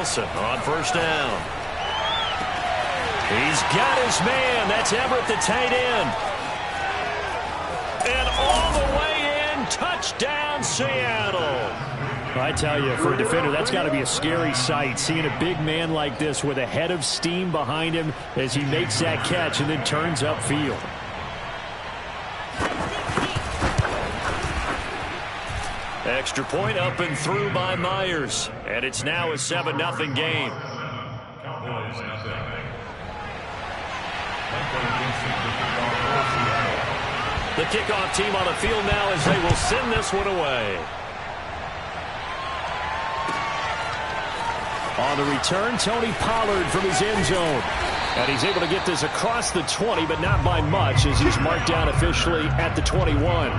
Wilson on first down. He's got his man. That's Everett, the tight end. And all the way in, touchdown, Seattle. I tell you, for a defender, that's got to be a scary sight, seeing a big man like this with a head of steam behind him as he makes that catch and then turns upfield. Extra point up and through by Myers. And it's now a 7-0 game. The kickoff team on the field now as they will send this one away. On the return, Tony Pollard from his end zone. And he's able to get this across the 20, but not by much, as he's marked down officially at the 21.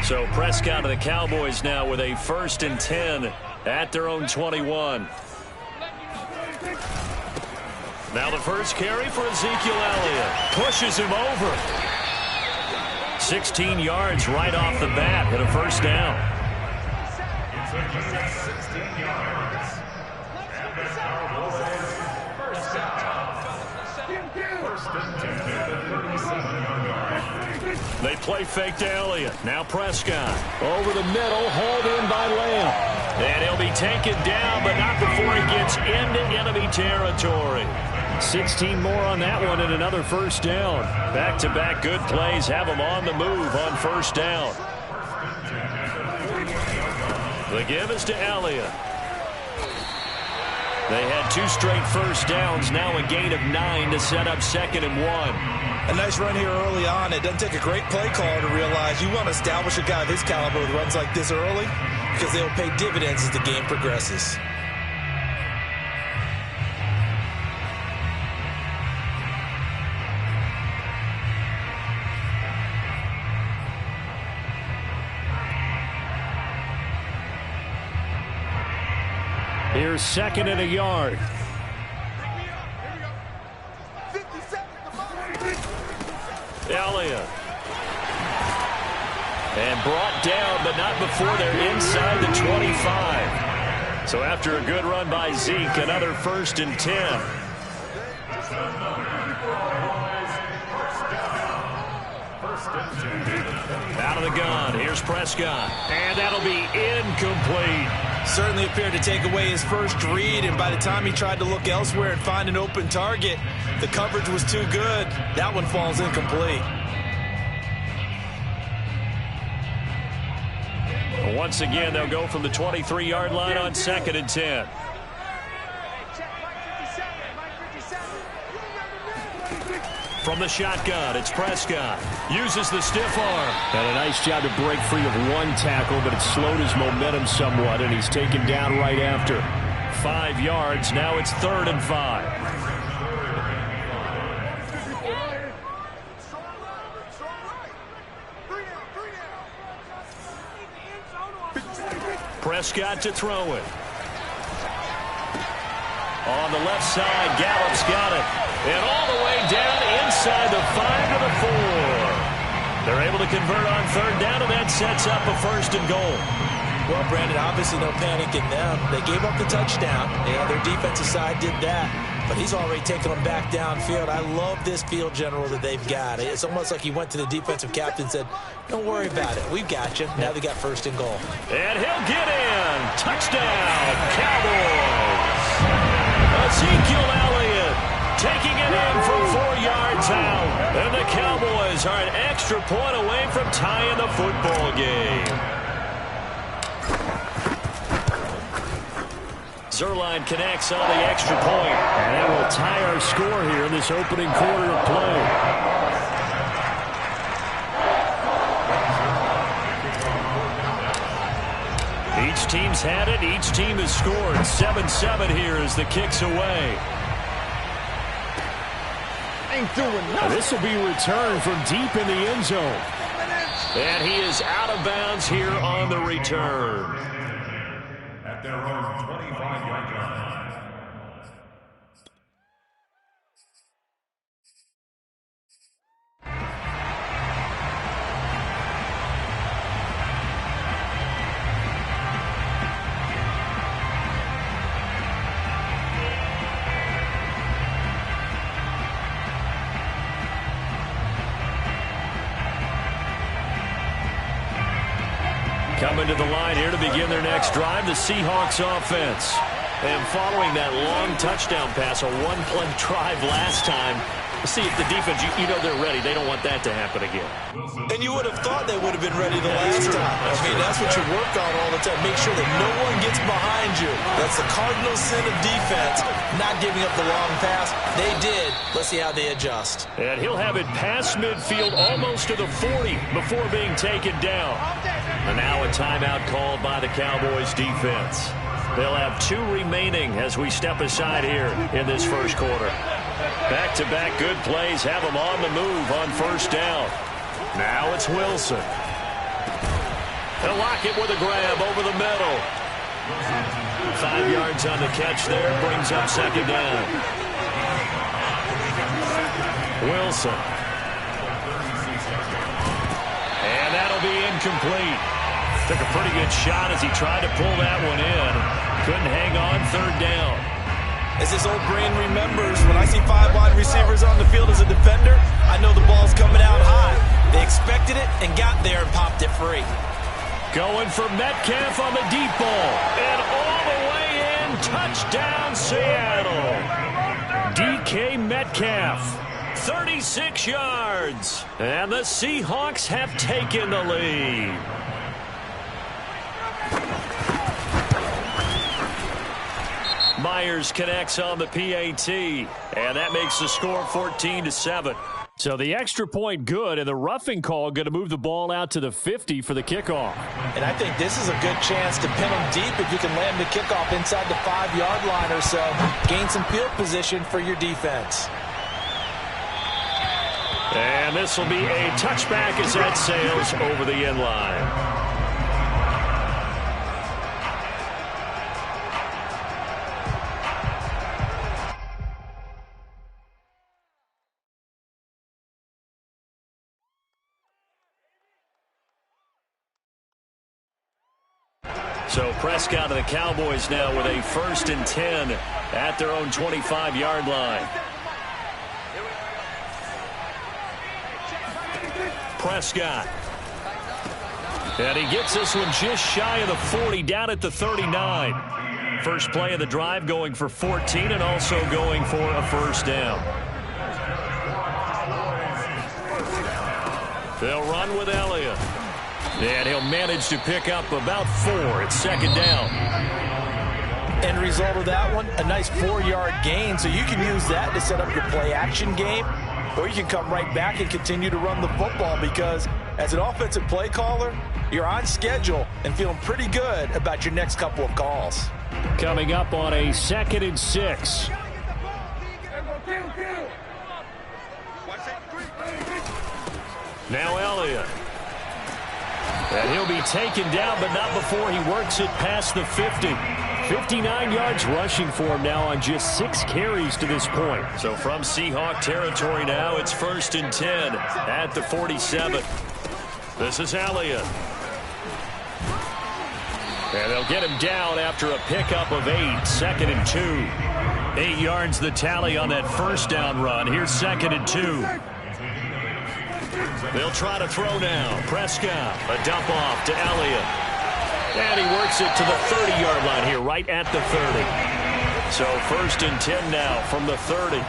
So Prescott of the Cowboys now with a 1st and 10 at their own 21. Now the first carry for Ezekiel Elliott. Pushes him over. 16 yards right off the bat and a first down. 16 yards. First and 10. They play fake to Elliott. Now Prescott. Over the middle, hauled in by Lamb. And he'll be taken down, but not before he gets into enemy territory. 16 more on that one and another first down. Back-to-back good plays have him on the move on first down. The give is to Elliott. They had 2 straight first downs, now a gain of 9 to set up 2nd and 1. A nice run here early on. It doesn't take a great play caller to realize you want to establish a guy of his caliber with runs like this early because they'll pay dividends as the game progresses. Here's 2nd and a yard. Elliott. And brought down, but not before they're inside the 25. So after a good run by Zeke, another 1st and 10. Out of the gun, here's Prescott. And that'll be incomplete. Certainly appeared to take away his first read, and by the time he tried to look elsewhere and find an open target, the coverage was too good. That one falls incomplete. Once again, they'll go from the 23-yard line on 2nd and 10. From the shotgun, it's Prescott. Uses the stiff arm. And a nice job to break free of one tackle, but it slowed his momentum somewhat, and he's taken down right after. 5 yards. Now it's 3rd and 5. Prescott to throw it. On the left side, Gallup's got it. And all the way down inside the 5 to the 4. They're able to convert on 3rd down, and that sets up a 1st and goal. Well, Brandon, obviously no panic in them. They gave up the touchdown. Their defensive side did that. But he's already taken them back downfield. I love this field general that they've got. It's almost like he went to the defensive captain and said, don't worry about it. We've got you. Now they got 1st and goal. And he'll get in. Touchdown, Cowboys. Ezekiel Elliott taking it in from 4 yards out. And the Cowboys are an extra point away from tying the football game. Zerline connects on the extra point. And that will tie our score here in this opening quarter of play. Each team's had it. Each team has scored. 7-7 here as the kick's away. This will be returned from deep in the end zone. And he is out of bounds here on the return. At their own 25-yard line. Coming to the line here to begin their next drive, the Seahawks offense. And following that long touchdown pass, a one-play drive last time, see if the defense, you know they're ready. They don't want that to happen again. And you would have thought they would have been ready the last time. I mean, that's what you work on all the time. Make sure that no one gets behind you. That's the cardinal sin of defense, not giving up the long pass. They did. Let's see how they adjust. And he'll have it past midfield almost to the 40 before being taken down. And now a timeout called by the Cowboys defense. They'll have 2 remaining as we step aside here in this first quarter. Back-to-back good plays have them on the move on first down. Now it's Wilson. They'll lock it with a grab over the middle. 5 yards on the catch there, brings up second down. Wilson. And that'll be incomplete. Took a pretty good shot as he tried to pull that one in. Couldn't hang on, third down. As this old brain remembers, when I see 5 wide receivers on the field as a defender, I know the ball's coming out high. They expected it and got there and popped it free. Going for Metcalf on the deep ball. And all the way in, touchdown Seattle. DK Metcalf, 36 yards. And the Seahawks have taken the lead. Myers connects on the PAT, and that makes the score 14-7. So the extra point good, and the roughing call going to move the ball out to the 50 for the kickoff. And I think this is a good chance to pin them deep if you can land the kickoff inside the 5-yard line or so. Gain some field position for your defense. And this will be a touchback as that sails over the end line. So Prescott and the Cowboys now with a 1st and 10 at their own 25-yard line. Prescott. And he gets this one just shy of the 40, down at the 39. First play of the drive going for 14 and also going for a first down. They'll run with Elliott. And he'll manage to pick up about 4. It's second down. End result of that one, a nice 4-yard gain. So you can use that to set up your play-action game, or you can come right back and continue to run the football because as an offensive play caller, you're on schedule and feeling pretty good about your next couple of calls. Coming up on a 2nd and 6. Now Elliott. And he'll be taken down, but not before he works it past the 50. 59 yards rushing for him now on just 6 carries to this point. So from Seahawk territory now, it's 1st and 10 at the 47. This is Elliott. And they'll get him down after a pickup of 8, 2nd and 2. 8 yards the tally on that first down run. Here's 2nd and 2. They'll try to throw now. Prescott, a dump off to Elliott. And he works it to the 30-yard line here, right at the 30. So 1st and 10 now from the 30.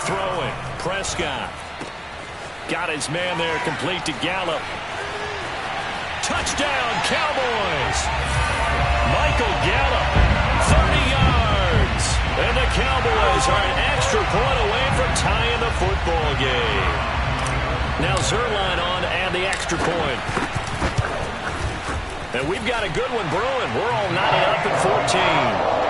Throwing, Prescott. Got his man there, complete to Gallup. Touchdown, Cowboys! Michael Gallup, 30 yards. And the Cowboys are an extra point away from tying the football game. Now Zerline on and the extra point. And we've got a good one brewing. We're all knotted up at 14.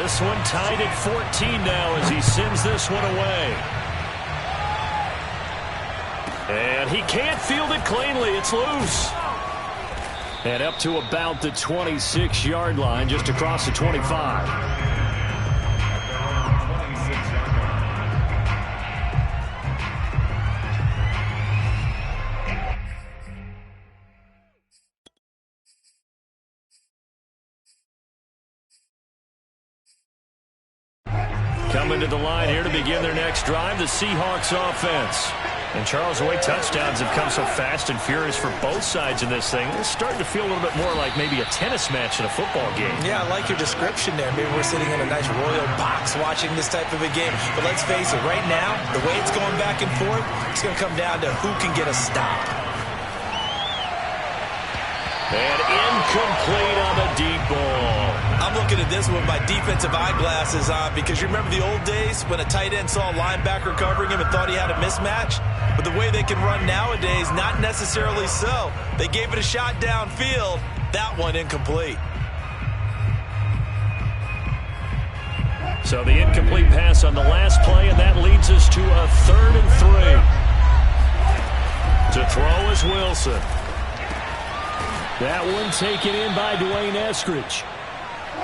this one tied at 14 now as he sends this one away. And he can't field it cleanly. It's loose. And up to about the 26-yard line, just across the 25. Coming to the line here to begin their next drive, the Seahawks offense. And Charles, the way touchdowns have come so fast and furious for both sides in this thing, it's starting to feel a little bit more like maybe a tennis match in a football game. Yeah, I like your description there. Maybe we're sitting in a nice royal box watching this type of a game. But let's face it, right now, the way it's going back and forth, it's going to come down to who can get a stop. And incomplete on the deep ball. I'm looking at this with my defensive eyeglasses on because you remember the old days when a tight end saw a linebacker covering him and thought he had a mismatch? But the way they can run nowadays, not necessarily so. They gave it a shot downfield. That one incomplete. So the incomplete pass on the last play, and that leads us to a 3rd and 3. To throw is Wilson. That one taken in by Dwayne Eskridge.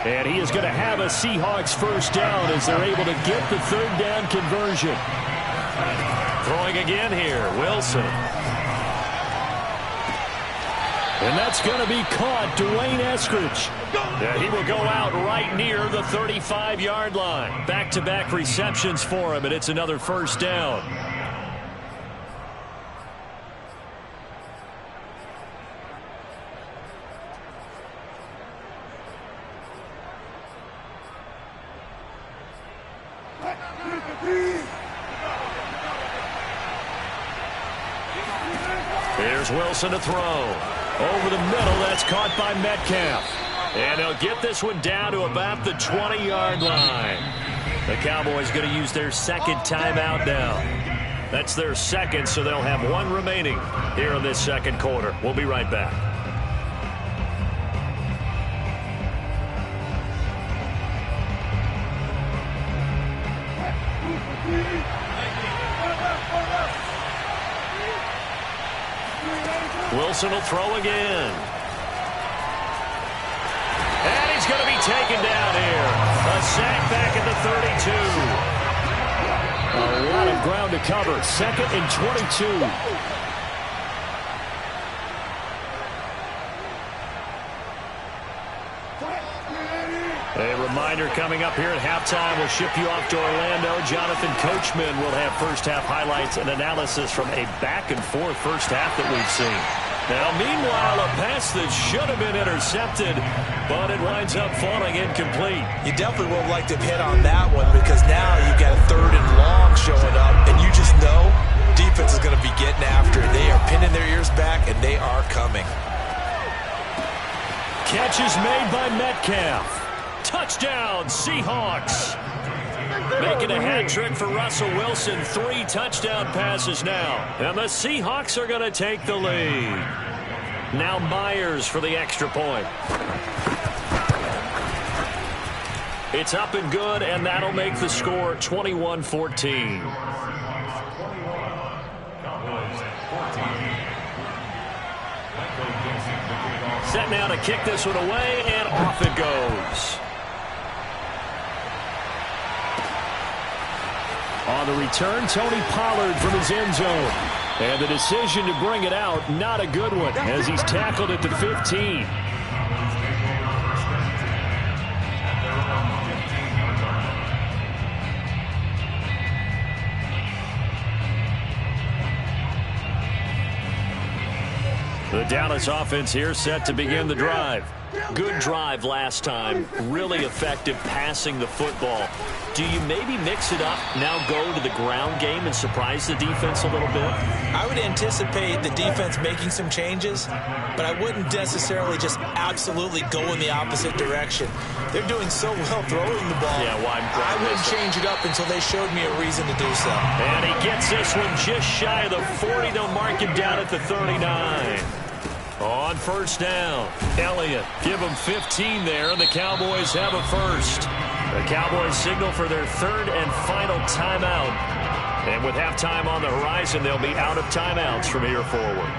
And he is going to have a Seahawks first down as they're able to get the 3rd down conversion. Throwing again here, Wilson. And that's going to be caught, Dwayne Eskridge. Yeah, he will go out right near the 35-yard line. Back-to-back receptions for him, and it's another first down. Here's Wilson to throw. Over the middle, that's caught by Metcalf. And they'll get this one down to about the 20-yard line. The Cowboys going to use their second timeout now. That's their second, so they'll have one remaining here in this second quarter. We'll be right back. Wilson will throw again. And he's going to be taken down here. A sack back at the 32. A lot of ground to cover. 2nd and 22. A reminder coming up here at halftime. We'll ship you off to Orlando. Jonathan Coachman will have first-half highlights and analysis from a back-and-forth first half that we've seen. Now, meanwhile, a pass that should have been intercepted, but it winds up falling incomplete. You definitely would like to hit on that one because now you've got a 3rd and long showing up, and you just know defense is going to be getting after it. They are pinning their ears back, and they are coming. Catch is made by Metcalf. Touchdown, Seahawks. Making a hat trick for Russell Wilson. 3 touchdown passes now. And the Seahawks are going to take the lead. Now Myers for the extra point. It's up and good, and that'll make the score 21-14. Set now to kick this one away, and off it goes. On the return, Tony Pollard from his end zone. And the decision to bring it out, not a good one, as he's tackled at the 15. The Dallas offense here set to begin the drive. Good drive last time. Really effective passing the football. Do you maybe mix it up, now go to the ground game and surprise the defense a little bit? I would anticipate the defense making some changes, but I wouldn't necessarily just absolutely go in the opposite direction. They're doing so well throwing the ball. Yeah, well, I wouldn't change it up until they showed me a reason to do so. And he gets this one just shy of the 40. They'll mark him down at the 39. On first down, Elliott, give him 15 there, and the Cowboys have a first. The Cowboys signal for their third and final timeout. And with halftime on the horizon, they'll be out of timeouts from here forward.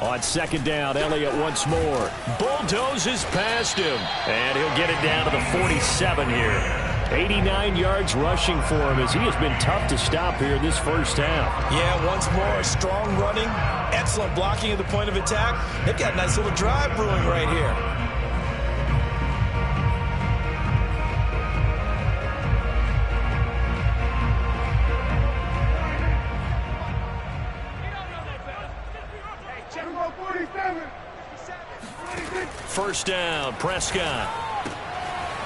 On second down, Elliott once more. Bulldozes past him. And he'll get it down to the 47 here. 89 yards rushing for him as he has been tough to stop here this first half. Yeah, once more, strong running, excellent blocking at the point of attack. They've got a nice little drive brewing right here. First down, Prescott.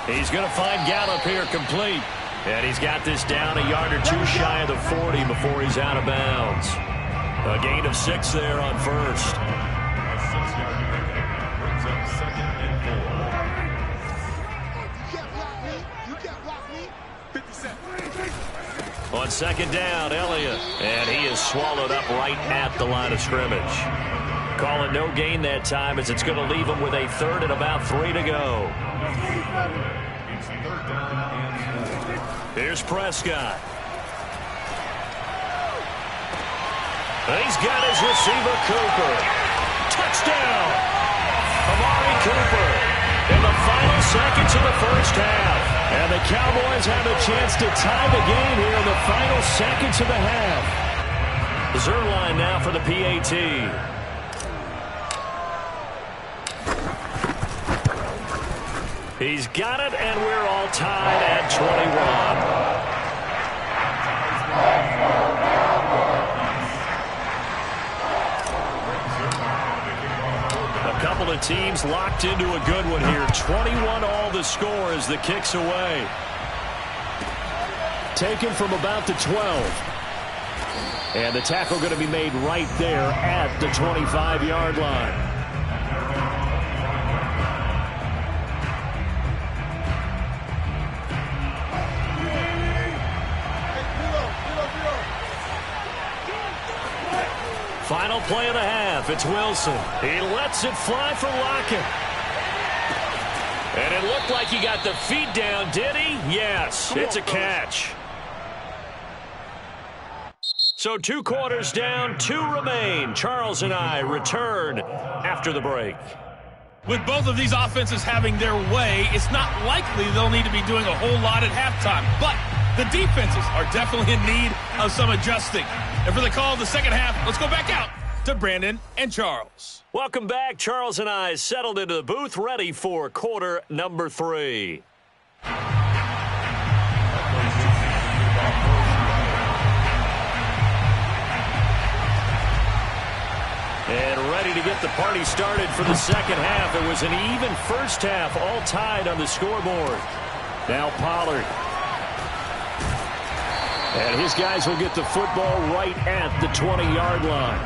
He's going to find Gallup here complete. And he's got this down a yard or two shy of the 40 before he's out of bounds. A gain of 6 there on first. On second down, Elliott. And he is swallowed up right at the line of scrimmage. Calling no gain that time as it's going to leave him with a third and about 3 to go. Here's Prescott. He's got his receiver, Cooper. Touchdown! Amari Cooper in the final seconds of the first half. And the Cowboys have a chance to tie the game here in the final seconds of the half. Zerline now for the PAT. He's got it, and we're all tied at 21. A couple of teams locked into a good one here. 21 all the score as the kick's away. Taken from about the 12. And the tackle going to be made right there at the 25-yard line. Final play of the half. It's Wilson. He lets it fly for Lockett. And it looked like he got the feet down, did he? Yes, it's a catch. So 2 quarters down, 2 remain. Charles and I return after the break. With both of these offenses having their way, it's not likely they'll need to be doing a whole lot at halftime. But the defenses are definitely in need of some adjusting. And for the call of the second half, let's go back out to Brandon and Charles. Welcome back. Charles and I settled into the booth, ready for quarter number 3. And ready to get the party started for the second half. It was an even first half, all tied on the scoreboard. Now Pollard. And his guys will get the football right at the 20-yard line.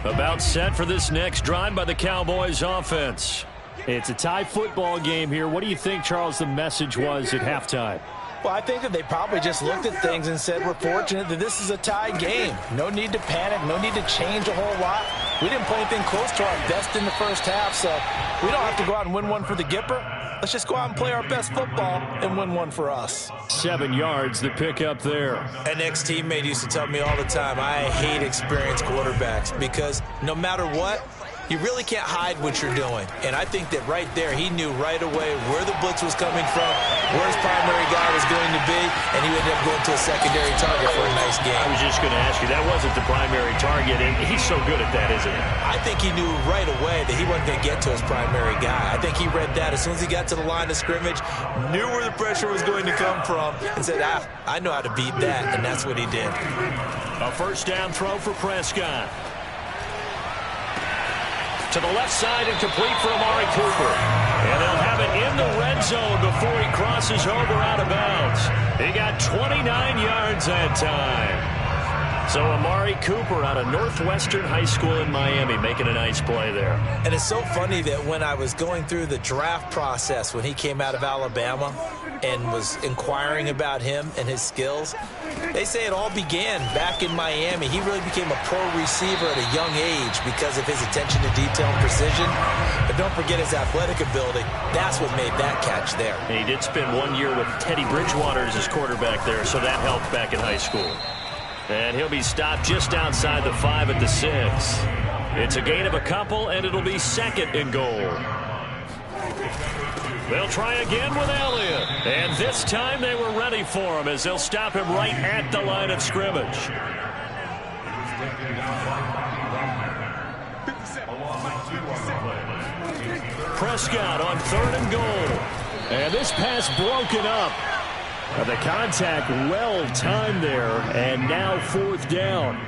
About set for this next drive by the Cowboys offense. It's a tie football game here. What do you think, Charles, the message was at halftime? Well, I think that they probably just looked at things and said, we're fortunate that this is a tie game. No need to panic. No need to change a whole lot. We didn't play anything close to our best in the first half, so we don't have to go out and win one for the Gipper. Let's just go out and play our best football and win one for us. 7 yards, the pickup there. An ex-teammate used to tell me all the time, I hate experienced quarterbacks because no matter what, you really can't hide what you're doing. And I think that right there, he knew right away where the blitz was coming from, where his primary guy was going to be, and he ended up going to a secondary target for a nice game. I was just going to ask you, that wasn't the primary target, and he's so good at that, isn't he? I think he knew right away that he wasn't going to get to his primary guy. I think he read that as soon as he got to the line of scrimmage, knew where the pressure was going to come from, and said, I know how to beat that, and that's what he did. A first down throw for Prescott. To the left side and complete for Amari Cooper. And they'll have it in the red zone before he crosses over out of bounds. He got 29 yards that time. So Amari Cooper out of Northwestern High School in Miami making a nice play there. And it's so funny that when I was going through the draft process when he came out of Alabama and was inquiring about him and his skills, they say it all began back in Miami. He really became a pro receiver at a young age because of his attention to detail and precision. But don't forget his athletic ability. That's what made that catch there. And he did spend 1 year with Teddy Bridgewater as his quarterback there, so that helped back in high school. And he'll be stopped just outside the 5 at the 6. It's a gain of a couple, and it'll be 2nd and goal. They'll try again with Elliott. And this time they were ready for him as they'll stop him right at the line of scrimmage. Prescott on 3rd and goal. And this pass broken up. The contact well timed there, and now 4th down.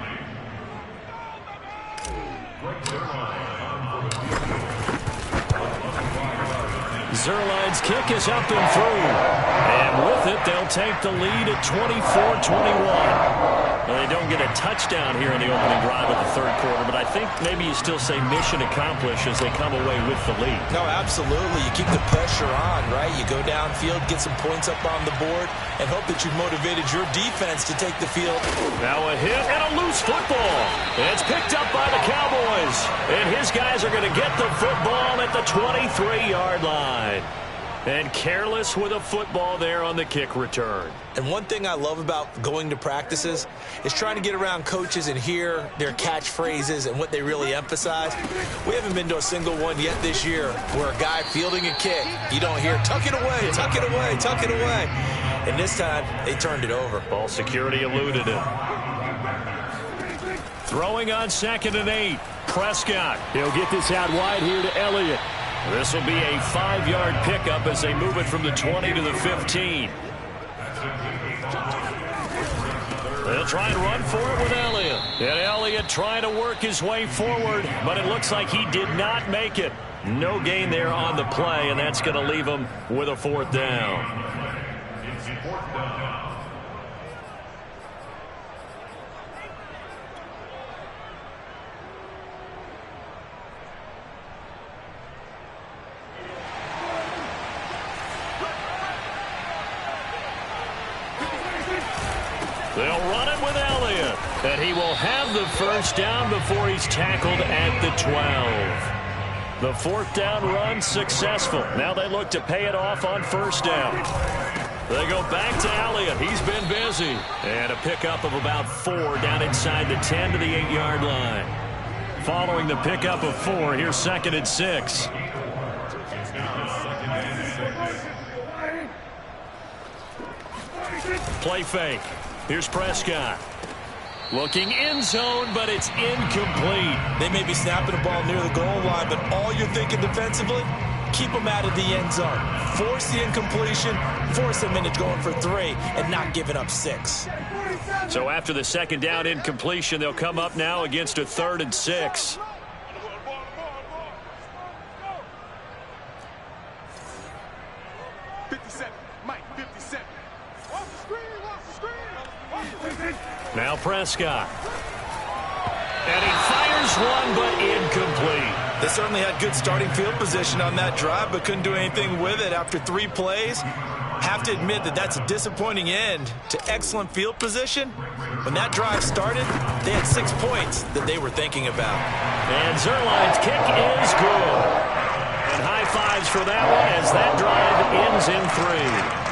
Zuerlein's kick is up and through. And with it, they'll take the lead at 24-21. Well, they don't get a touchdown here in the opening drive of the 3rd quarter, but I think maybe you still say mission accomplished as they come away with the lead. No, absolutely. You keep the pressure on, right? You go downfield, get some points up on the board, and hope that you've motivated your defense to take the field. Now a hit and a loose football. It's picked up by the Cowboys. And his guys are going to get the football at the 23-yard line. And careless with a football there on the kick return. And one thing I love about going to practices is trying to get around coaches and hear their catchphrases and what they really emphasize. We haven't been to a single one yet this year where a guy fielding a kick, you don't hear, tuck it away, tuck it away, tuck it away. And this time, they turned it over. Ball security eluded it. Throwing on 2nd and 8. Prescott. He'll get this out wide here to Elliott. This will be a 5-yard pickup as they move it from the 20 to the 15. They'll try and run for it with Elliott. And Elliott trying to work his way forward, but it looks like he did not make it. No gain there on the play, and that's going to leave him with a 4th down. They'll run it with Elliott, and he will have the 1st down before he's tackled at the 12. The 4th down run successful. Now they look to pay it off on 1st down. They go back to Elliott. He's been busy. And a pickup of about 4 down inside the 10 to the 8-yard line. Following the pickup of 4, here's 2nd and 6. Play fake. Here's Prescott. Looking end zone, but it's incomplete. They may be snapping the ball near the goal line, but all you're thinking defensively, keep them out of the end zone. Force the incompletion, force them into going for 3, and not giving up 6. So after the 2nd down incompletion, they'll come up now against a 3rd and 6. Now Prescott. And he fires one, but incomplete. They certainly had good starting field position on that drive, but couldn't do anything with it after 3 plays. Have to admit that that's a disappointing end to excellent field position. When that drive started, they had 6 points that they were thinking about. And Zuerlein's kick is good. And high fives for that one as that drive ends in 3.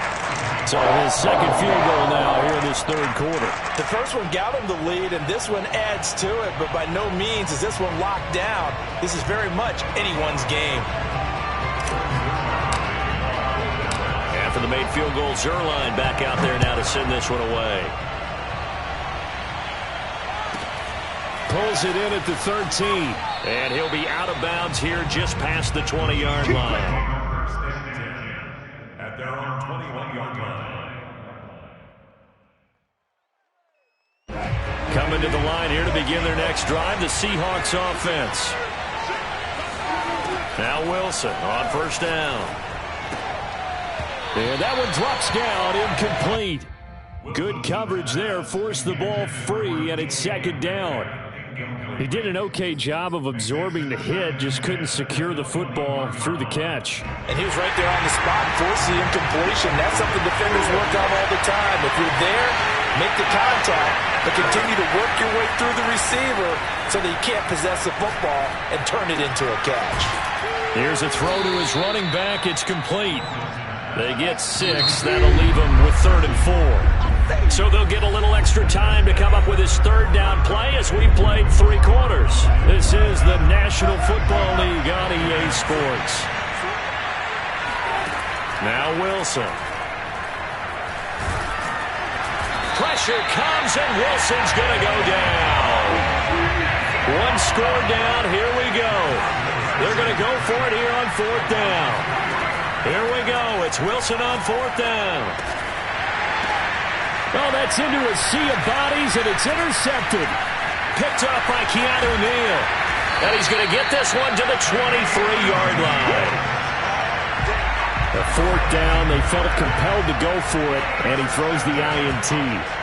So his 2nd field goal now here in this 3rd quarter. The first one got him the lead, and this one adds to it, but by no means is this one locked down. This is very much anyone's game. After the made field goal, Zuerlein back out there now to send this one away. Pulls it in at the 13. And he'll be out of bounds here just past the 20-yard line. At their own 21-yard line. Coming to the line here to begin their next drive, the Seahawks offense. Now Wilson on 1st down. And that one drops down incomplete. Good coverage there, forced the ball free, and it's second down. He did an okay job of absorbing the hit, just couldn't secure the football through the catch. And he was right there on the spot, forcing the incompletion. That's something defenders work on all the time. If you're there, make the contact, but continue to work your way through the receiver so that you can't possess the football and turn it into a catch. Here's a throw to his running back. It's complete. They get 6. That'll leave him with 3rd and 4. So they'll get a little extra time to come up with his 3rd down play as we played 3 quarters. This is the National Football League on EA Sports. Now Wilson. Pressure comes, and Wilson's going to go down. 1 score down. Here we go. They're going to go for it here on 4th down. Here we go. It's Wilson on 4th down. Oh, that's into a sea of bodies, and it's intercepted. Picked up by Keanu Neal. And he's going to get this one to the 23-yard line. A 4th down, they felt compelled to go for it, and he throws the INT.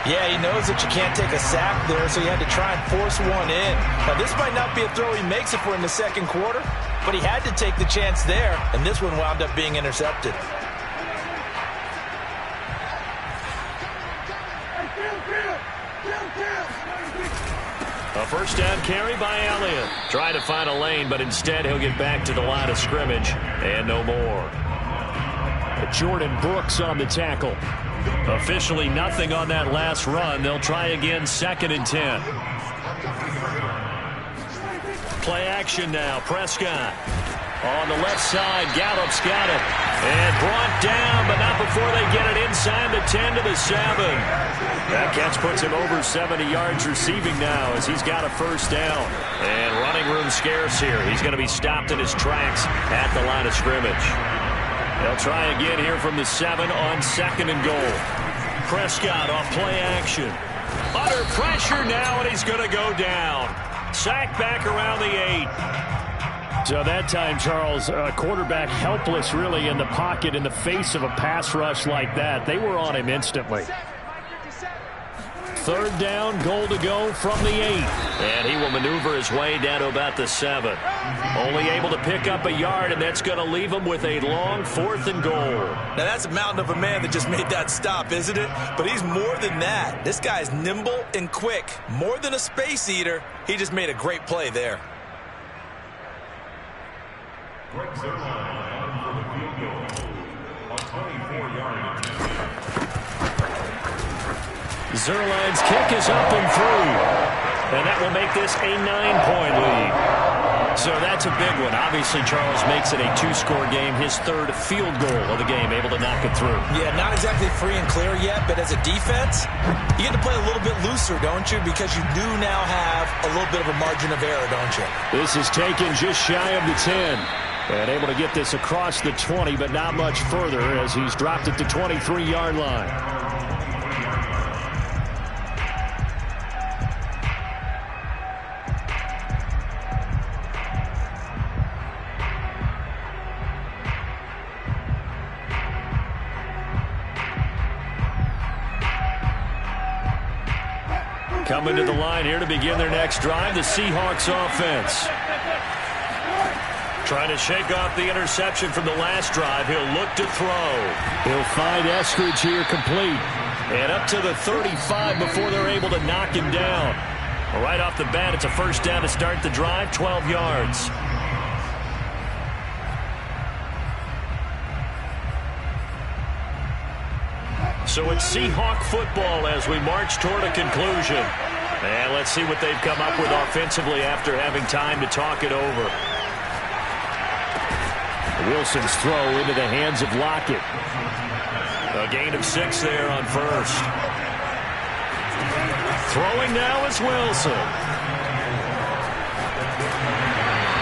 Yeah, he knows that you can't take a sack there, so he had to try and force one in. Now, this might not be a throw he makes if we're in the 2nd quarter, but he had to take the chance there, and this one wound up being intercepted. A 1st down carry by Elliott. Trying to find a lane, but instead he'll get back to the line of scrimmage, and no more. Jordan Brooks on the tackle. Officially nothing on that last run. They'll try again, 2nd and 10. Play action now. Prescott on the left side. Gallup's got it. And brought down, but not before they get it inside the 10 to the 7. That catch puts him over 70 yards receiving now as he's got a 1st down. And running room scarce here. He's going to be stopped in his tracks at the line of scrimmage. They'll try again here from the 7 on 2nd and goal. Prescott off play action. Under pressure now, and he's going to go down. Sacked back around the 8. So that time, Charles, quarterback helpless really in the pocket in the face of a pass rush like that. They were on him instantly. 3rd down, goal to go from the 8. And he will maneuver his way down to about the 7. Only able to pick up a yard, and that's going to leave him with a long 4th and goal. Now, that's a mountain of a man that just made that stop, isn't it? But he's more than that. This guy's nimble and quick. More than a space eater. He just made a great play there. Greg Zerline for the field goal on 24-yard. Zerline's kick is up and through. And that will make this a 9-point lead. So that's a big one. Obviously, Charles makes it a 2-score game. His 3rd field goal of the game, able to knock it through. Yeah, not exactly free and clear yet, but as a defense, you get to play a little bit looser, don't you? Because you do now have a little bit of a margin of error, don't you? This is taken just shy of the 10. And able to get this across the 20, but not much further as he's dropped it to 23-yard line. Coming to the line here to begin their next drive, the Seahawks offense. Trying to shake off the interception from the last drive. He'll look to throw. He'll find Eskridge here complete. And up to the 35 before they're able to knock him down. Right off the bat, it's a 1st down to start the drive, 12 yards. So it's Seahawk football as we march toward a conclusion. And let's see what they've come up with offensively after having time to talk it over. Wilson's throw into the hands of Lockett. A gain of 6 there on 1st. Throwing now is Wilson.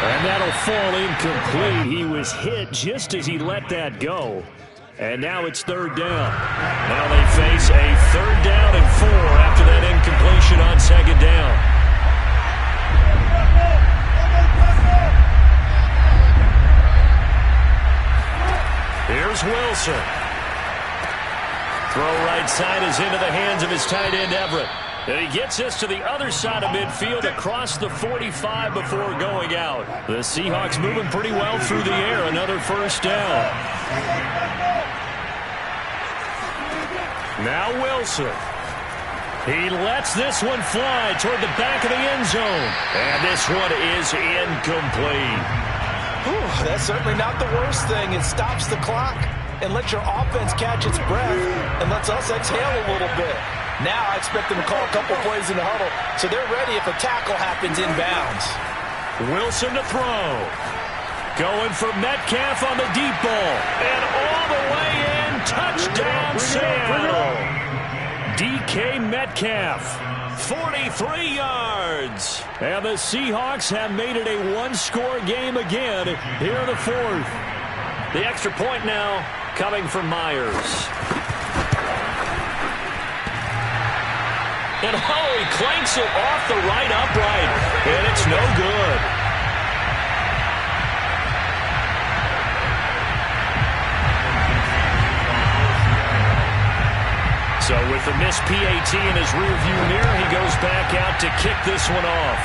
And that'll fall incomplete. He was hit just as he let that go. And now it's 3rd down. Now they face a 3rd down and 4 after that incompletion on 2nd down. Here's Wilson. Throw right right side is into the hands of his tight end, Everett. And he gets this to the other side of midfield across the 45 before going out. The Seahawks moving pretty well through the air. Another first down. Now Wilson. He lets this one fly toward the back of the end zone. And this one is incomplete. Whew, that's certainly not the worst thing. It stops the clock and lets your offense catch its breath and lets us exhale a little bit. Now I expect them to call a couple plays in the huddle, so they're ready if a tackle happens inbounds. Wilson to throw. Going for Metcalf on the deep ball. And all the way in. Touchdown, Seattle. DK Metcalf, 43 yards. And the Seahawks have made it a one-score game again here in the fourth. The extra point now coming from Myers. And he clanks it off the right upright. And it's no good. So with the missed PAT in his rearview mirror, he goes back out to kick this one off.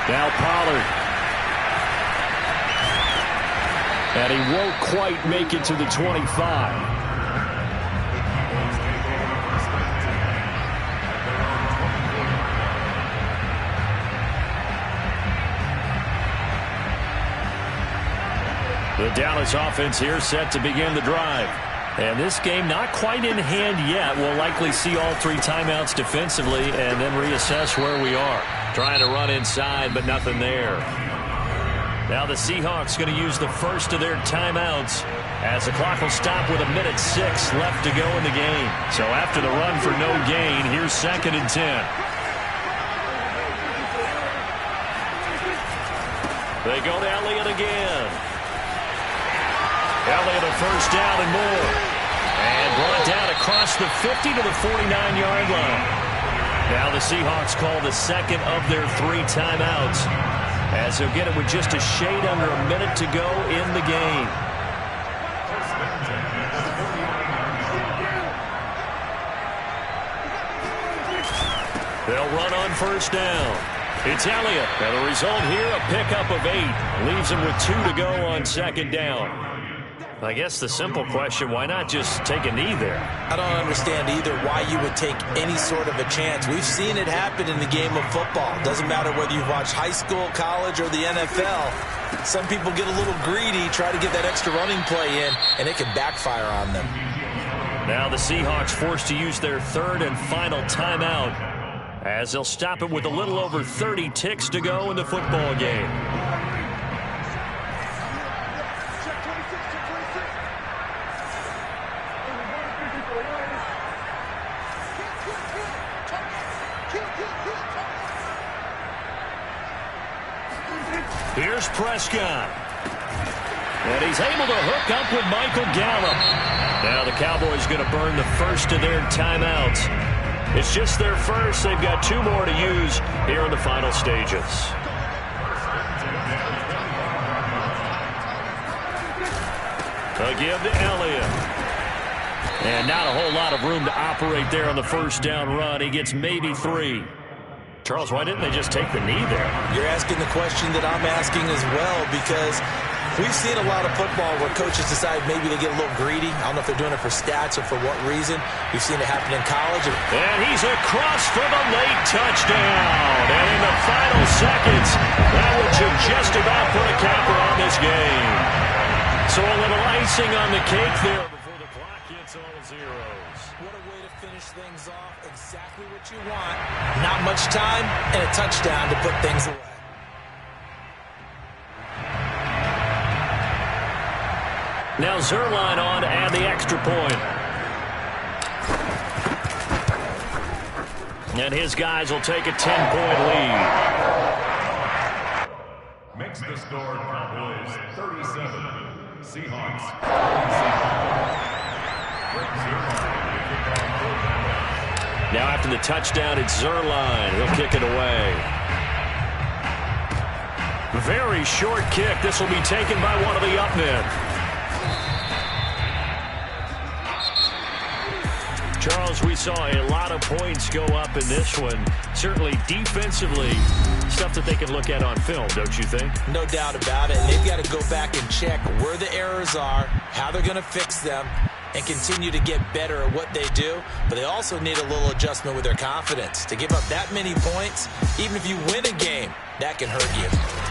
Now Pollard. And he won't quite make it to the 25. The Dallas offense here set to begin the drive. And this game not quite in hand yet. We'll likely see all three timeouts defensively and then reassess where we are. Trying to run inside, but nothing there. Now the Seahawks going to use the first of their timeouts as the clock will stop with 1:06 left to go in the game. So after the run for no gain, here's 2nd and 10. They go to Elliott again. Elliott a first down and more. And brought down across the 50 to the 49-yard line. Now the Seahawks call the second of their 3 timeouts, as they'll get it with just a shade under a minute to go in the game. They'll run on first down. It's Elliott. And the result here, a pickup of 8. Leaves him with 2 to go on 2nd down. I guess the simple question, why not just take a knee there? I don't understand either why you would take any sort of a chance. We've seen it happen in the game of football. Doesn't matter whether you've watched high school, college, or the NFL. Some people get a little greedy, try to get that extra running play in, and it can backfire on them. Now the Seahawks forced to use their 3rd and final timeout, as they'll stop it with a little over 30 ticks to go in the football game. Here's Prescott. And he's able to hook up with Michael Gallup. Now the Cowboys going to burn the first of their timeouts. It's just their first. They've got 2 more to use here in the final stages. Again to Elliott. And not a whole lot of room to operate there on the first down run. He gets maybe 3. Charles, why didn't they just take the knee there? You're asking the question that I'm asking as well, because we've seen a lot of football where coaches decide maybe they get a little greedy. I don't know if they're doing it for stats or for what reason. We've seen it happen in college. And he's across for the late touchdown. And in the final seconds, that would just about put a capper on this game. So a little icing on the cake there before the clock hits all zeros. What a way to finish things off. Exactly what you want. Not much time and a touchdown to put things away. Now Zerline on to add the extra point. And his guys will take a 10-point lead. Makes the score Cowboys 37. Seahawks. Now after the touchdown, it's Zerline. He'll kick it away. Very short kick. This will be taken by one of the up men. Charles, we saw a lot of points go up in this one. Certainly defensively, stuff that they can look at on film, don't you think? No doubt about it. They've got to go back and check where the errors are, how they're going to fix them, and continue to get better at what they do. But they also need a little adjustment with their confidence. To give up that many points, even if you win a game, that can hurt you.